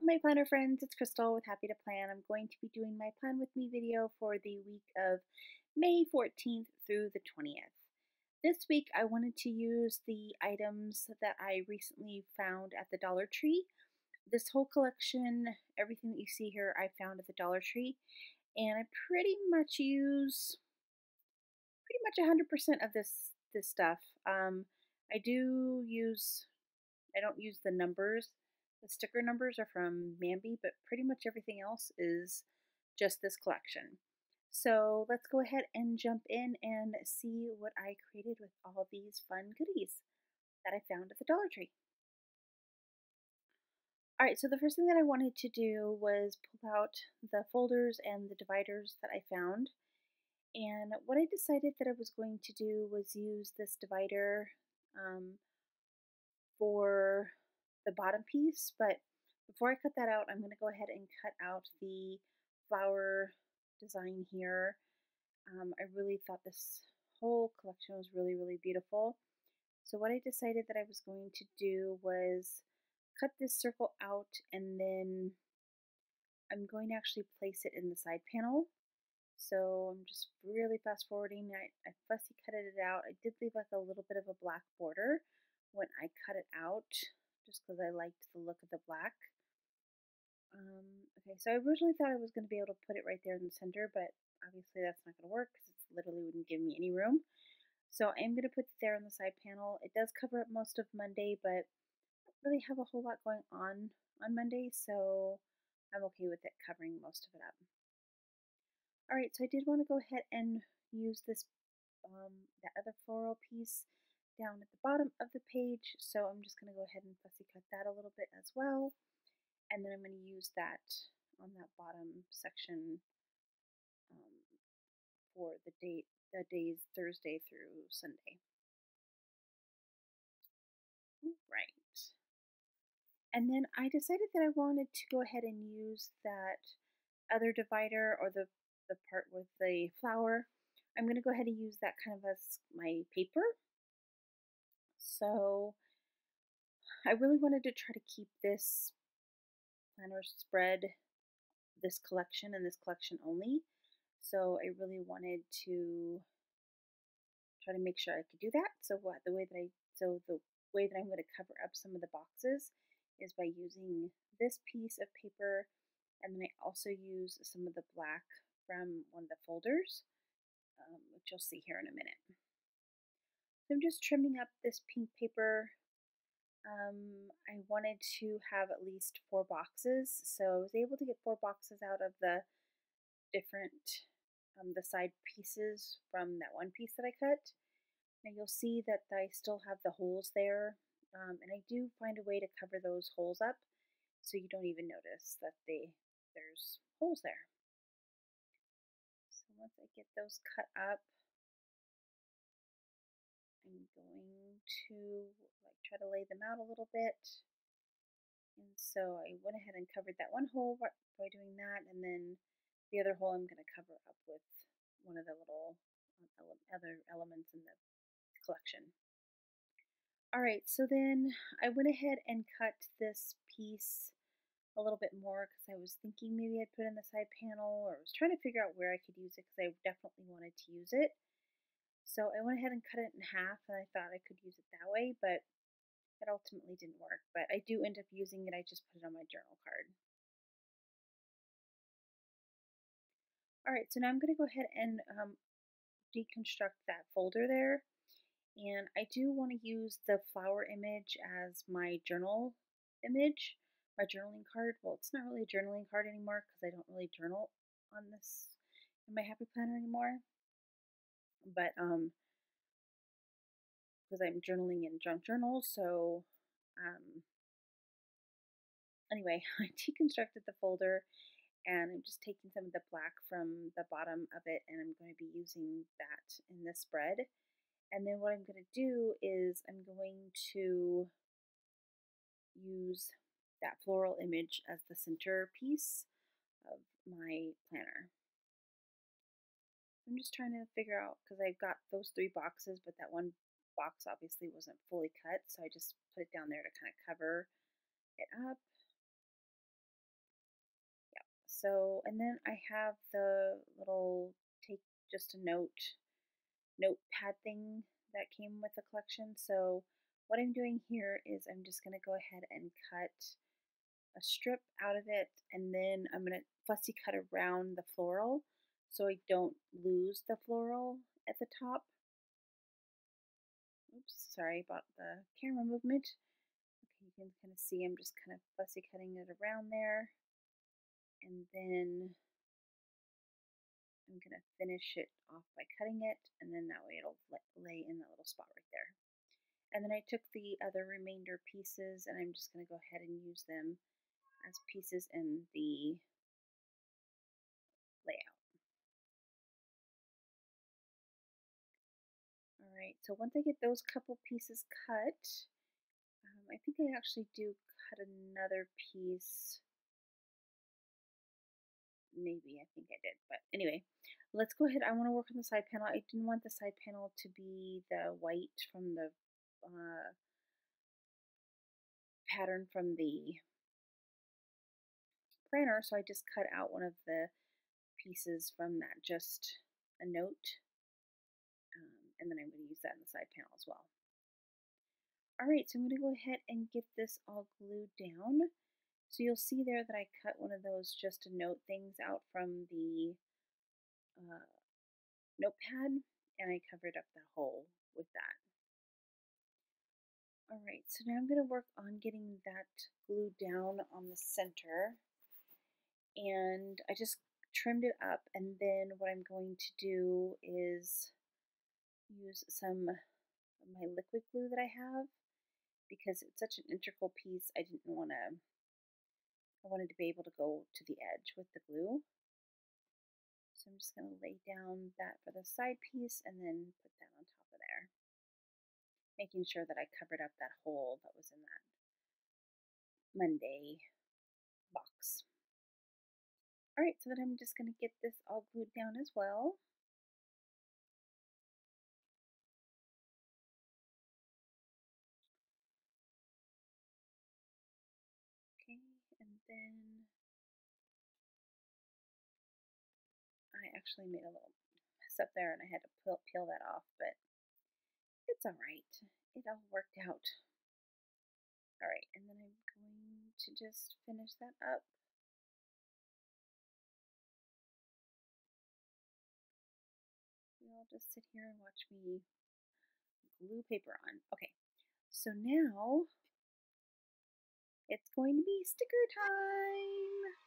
My planner friends, it's Crystal with Happy to Plan. I'm going to be doing my Plan With Me video for the week of May 14th through the 20th. This week I wanted to use the items that I recently found at the Dollar Tree. This whole collection, everything that you see here, I found at the Dollar Tree, and I pretty much use 100% of this stuff. I do use I don't use the numbers. The sticker numbers are from Mambi, but pretty much everything else is just this collection. So let's go ahead and jump in and see what I created with all these fun goodies that I found at the Dollar Tree. Alright, so the first thing that I wanted to do was pull out the folders and the dividers that I found. And what I decided that I was going to do was use this divider um, for the bottom piece, but before I cut that out, I'm going to go ahead and cut out the flower design here. I really thought this whole collection was really beautiful. So what I decided that I was going to do was cut this circle out, and then I'm going to actually place it in the side panel. So I'm just really fast forwarding. I fussy cutted it out. I did leave like a little bit of a black border when I cut it out, just because I liked the look of the black. Okay, so I originally thought I was going to be able to put it right there in the center, but obviously that's not going to work because it literally wouldn't give me any room. So I am going to put it there on the side panel. It does cover up most of Monday, but I don't really have a whole lot going on Monday, so I'm okay with it covering most of it up. Alright, so I did want to go ahead and use this that other floral piece down at the bottom of the page, so I'm just going to go ahead and fussy cut that a little bit as well, and then I'm going to use that on that bottom section um, for the days Thursday through Sunday. Right. And then I decided that I wanted to go ahead and use that other divider, or the part with the flower. I'm going to go ahead and use that kind of as my paper. So I really wanted to try to keep this planner spread, this collection and this collection only. So I really wanted to try to make sure I could do that. So the way that I'm going to cover up some of the boxes is by using this piece of paper, and then I also use some of the black from one of the folders, which you'll see here in a minute. So I'm just trimming up this pink paper. I wanted to have at least 4 boxes, so I was able to get 4 boxes out of the different the side pieces from that one piece that I cut. Now you'll see that I still have the holes there, and I do find a way to cover those holes up so you don't even notice that there's holes there. So once I get those cut up, I'm going to try to lay them out a little bit. And so I went ahead and covered that one hole by doing that, and then the other hole I'm going to cover up with one of the little other elements in the collection. Alright, so then I went ahead and cut this piece a little bit more because I was thinking maybe I'd put it in the side panel, or I was trying to figure out where I could use it because I definitely wanted to use it. So I went ahead and cut it in half, and I thought I could use it that way, but it ultimately didn't work. But I do end up using it. I just put it on my journal card. Alright, so now I'm going to go ahead and deconstruct that folder there. And I do want to use the flower image as my journal image, my journaling card. Well, it's not really a journaling card anymore because I don't really journal on this in my Happy Planner anymore. But because I'm journaling in junk journals, so anyway, I deconstructed the folder, and I'm just taking some of the black from the bottom of it, and I'm going to be using that in this spread. And then what I'm going to do is I'm going to use that floral image as the center piece of my planner. I'm just trying to figure out, because I've got those 3 boxes, but that one box obviously wasn't fully cut, so I just put it down there to kind of cover it up. So, and then I have the little take just a notepad thing that came with the collection. So what I'm doing here is I'm just going to go ahead and cut a strip out of it, and then I'm going to fussy cut around the floral so I don't lose the floral at the top. Oops, sorry about the camera movement. Okay, you can kind of see I'm just kind of fussy cutting it around there, and then I'm going to finish it off by cutting it, and then that way it'll lay in that little spot right there. And then I took the other remainder pieces, and I'm just going to go ahead and use them as pieces in the layout. Alright, so once I get those couple pieces cut, I think I actually do cut another piece. Maybe, I think I did, but anyway, let's go ahead. I want to work on the side panel. I didn't want the side panel to be the white from the pattern from the printer, so I just cut out one of the pieces from that, just a note, and then I'm going to use that in the side panel as well. Alright, so I'm going to go ahead and get this all glued down. So you'll see there that I cut one of those just to note things out from the notepad, and I covered up the hole with that. Alright, so now I'm going to work on getting that glued down on the center, and I just trimmed it up, and then what I'm going to do is use some of my liquid glue that I have, because it's such an integral piece. I wanted to be able to go to the edge with the glue. So I'm just going to lay down that for the side piece and then put that on top of there, making sure that I covered up that hole that was in that Monday box. Alright, so then I'm just going to get this all glued down as well. Okay, and then I actually made a little mess up there and I had to peel that off, but it's alright. It all worked out. Alright, and then I'm going to just finish that up. You'll just sit here and watch me glue paper on. Okay, so now it's going to be sticker time.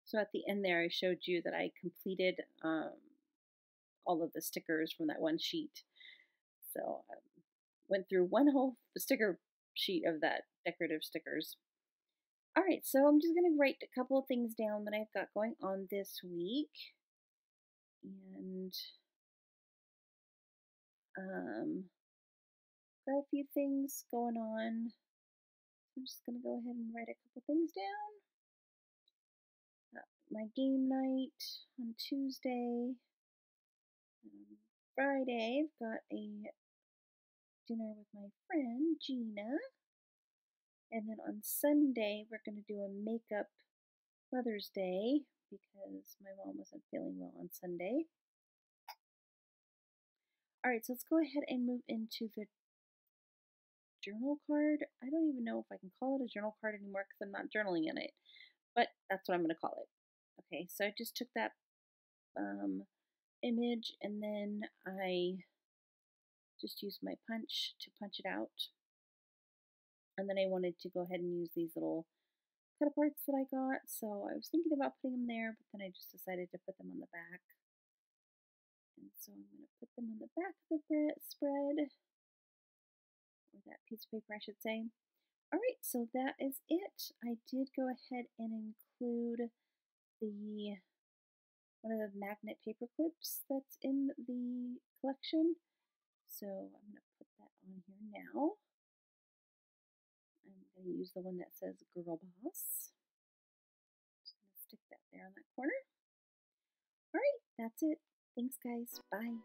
So at the end there, I showed you that I completed all of the stickers from that one sheet. So I went through one whole sticker sheet of that decorative stickers. Alright, so I'm just going to write a couple of things down that I've got going on this week. And got a few things going on. I'm just going to go ahead and write a couple things down. My game night on Tuesday. Friday, I've got a dinner with my friend Gina. And then on Sunday, we're going to do a makeup Mother's Day because my mom wasn't feeling well on Sunday. Alright, so let's go ahead and move into the journal card. I don't even know if I can call it a journal card anymore because I'm not journaling in it, but that's what I'm going to call it. Okay, so I just took that image and then I just used my punch to punch it out. And then I wanted to go ahead and use these little cut aparts that I got, so I was thinking about putting them there, but then I just decided to put them on the back. And so I'm going to put them on the back of the spread, or that piece of paper I should say. Alright, so that is it. I did go ahead and include one of the magnet paper clips that's in the collection. So I'm going to put that on here now. I'm going to use the one that says Girl Boss. Just going to stick that there on that corner. Alright, that's it. Thanks guys. Bye.